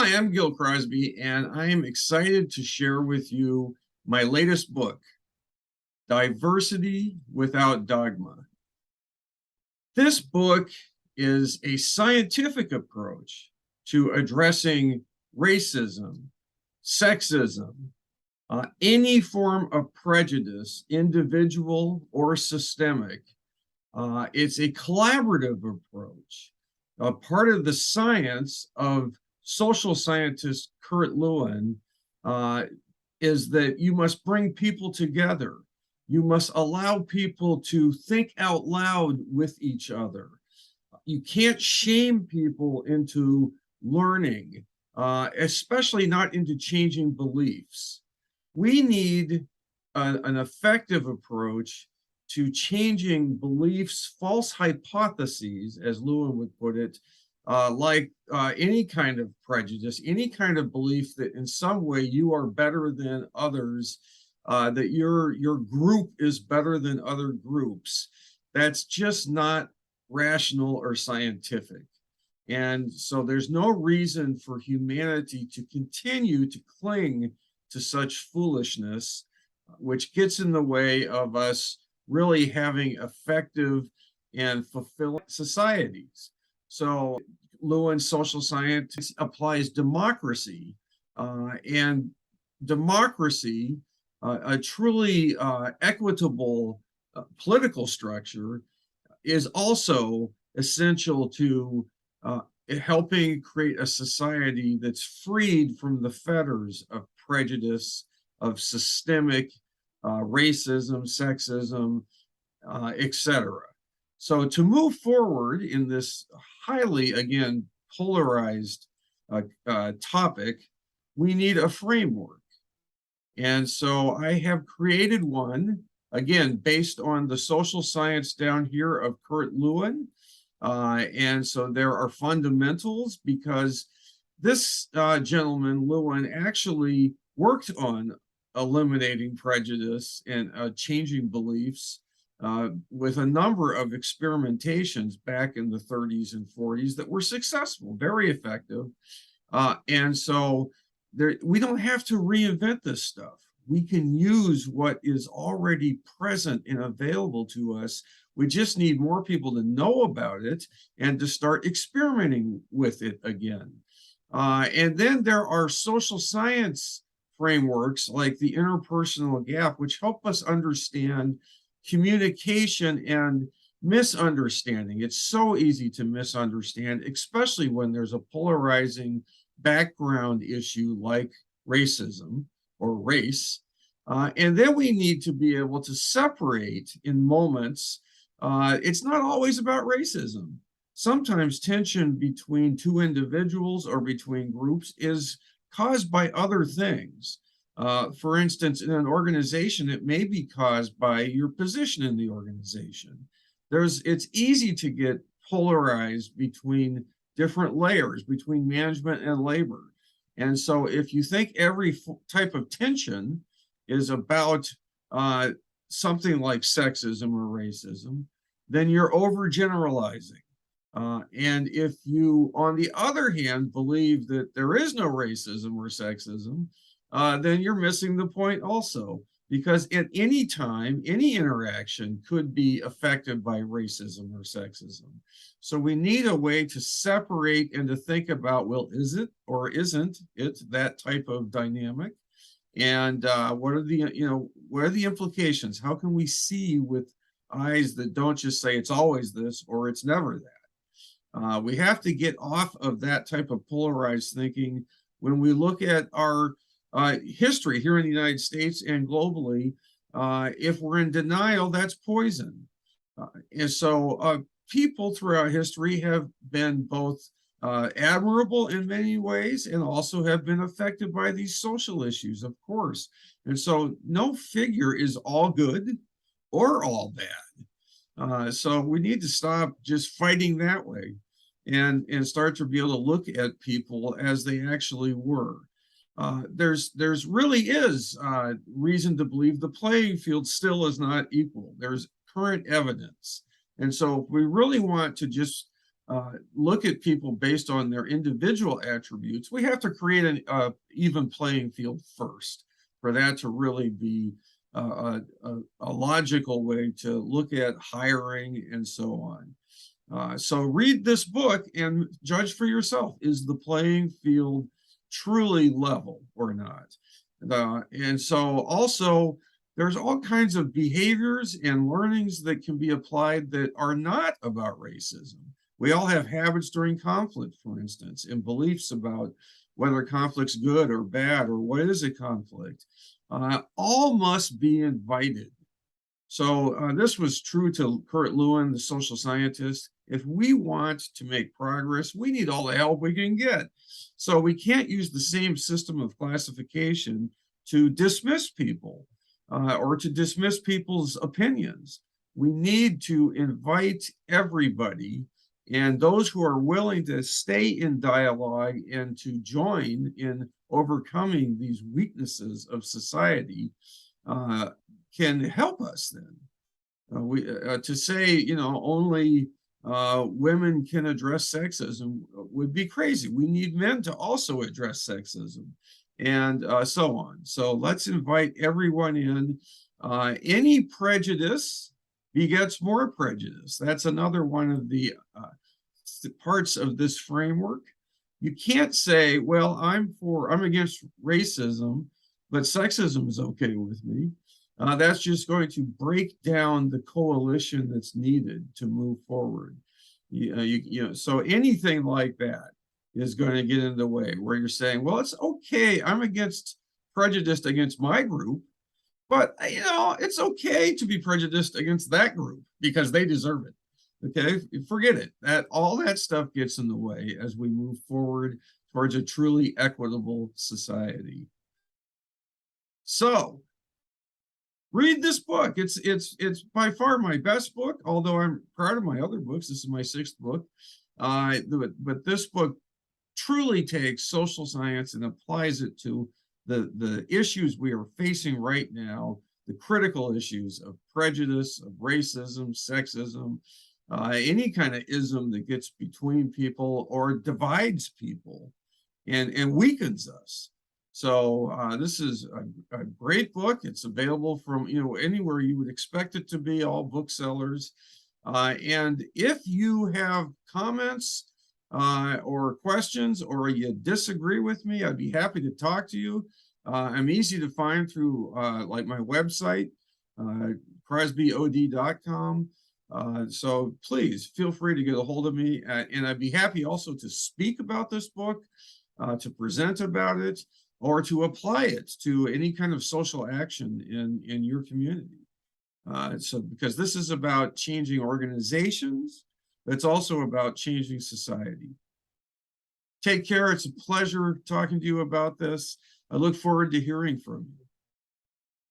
Hi, I'm Gil Crosby, and I am excited to share with you my latest book, Diversity Without Dogma. This book is a scientific approach to addressing racism, sexism, any form of prejudice, individual or systemic. It's a collaborative approach. Part of the science of social scientist Kurt Lewin is that you must bring people together. You must allow people to think out loud with each other. You can't shame people into learning, especially not into changing beliefs. We need an effective approach to changing beliefs, false hypotheses, as Lewin would put it, like any kind of prejudice, any kind of belief that in some way you are better than others, that your group is better than other groups. That's just not rational or scientific. And so there's no reason for humanity to continue to cling to such foolishness, which gets in the way of us really having effective and fulfilling societies. So Lewin's social science applies democracy, and democracy, a truly equitable political structure, is also essential to helping create a society that's freed from the fetters of prejudice, of systemic racism, sexism, etc. So to move forward in this highly, again, polarized topic, we need a framework. And so I have created one, again, based on the social science down here of Kurt Lewin. And so there are fundamentals, because this gentleman, Lewin, actually worked on eliminating prejudice and changing beliefs with a number of experimentations back in the 30s and 40s that were successful, very effective. And so we don't have to reinvent this stuff. We can use what is already present and available to us. We just need more people to know about it and to start experimenting with it again. And then there are social science frameworks like the interpersonal gap, which help us understand communication and misunderstanding. It's so easy to misunderstand, especially when there's a polarizing background issue like racism or race. And then we need to be able to separate in moments. It's not always about racism. Sometimes tension between two individuals or between groups is caused by other things. For instance, in an organization, it may be caused by your position in the organization. It's easy to get polarized between different layers, between management and labor. And so if you think every type of tension is about something like sexism or racism, then you're overgeneralizing. And if you, on the other hand, believe that there is no racism or sexism, then you're missing the point also, because at any time, any interaction could be affected by racism or sexism. So we need a way to separate and to think about, well, is it or isn't it that type of dynamic? And what are the implications? How can we see with eyes that don't just say it's always this or it's never that? We have to get off of that type of polarized thinking when we look at our history here in the United States and globally. If we're in denial, that's poison. And so people throughout history have been both admirable in many ways and also have been affected by these social issues, of course. And so no figure is all good or all bad. So we need to stop just fighting that way and start to be able to look at people as they actually were. There's really is reason to believe the playing field still is not equal. There's current evidence. And so if we really want to just look at people based on their individual attributes, we have to create an even playing field first for that to really be a logical way to look at hiring and so on. So read this book and judge for yourself. Is the playing field truly level or not? And so also, there's all kinds of behaviors and learnings that can be applied that are not about racism. We all have habits during conflict, for instance, and beliefs about whether conflict's good or bad or what is a conflict. All must be invited. So this was true to Kurt Lewin, the social scientist. If we want to make progress, we need all the help we can get. So we can't use the same system of classification to dismiss people or to dismiss people's opinions. We need to invite everybody, and those who are willing to stay in dialogue and to join in overcoming these weaknesses of society can help us then. To say, only women can address sexism would be crazy. We need men to also address sexism and so on. So let's invite everyone in. Any prejudice begets more prejudice. That's another one of the parts of this framework. You can't say, well, I'm against racism, but sexism is okay with me. That's just going to break down the coalition that's needed to move forward. So anything like that is going to get in the way, where you're saying, well, it's okay, I'm prejudiced against my group, but it's okay to be prejudiced against that group because they deserve it. Okay, forget it. All that stuff gets in the way as we move forward towards a truly equitable society. So read this book. It's by far my best book, although I'm proud of my other books. This is my 6th book. But this book truly takes social science and applies it to the issues we are facing right now, the critical issues of prejudice, of racism, sexism, any kind of ism that gets between people or divides people and weakens us. So this is a great book. It's available from anywhere you would expect it to be, all booksellers. And if you have comments or questions, or you disagree with me, I'd be happy to talk to you. I'm easy to find through like my website, crosbyod.com. So please feel free to get a hold of me, and I'd be happy also to speak about this book, to present about it, or to apply it to any kind of social action in your community. So because this is about changing organizations, but it's also about changing society. Take care. It's a pleasure talking to you about this. I look forward to hearing from you.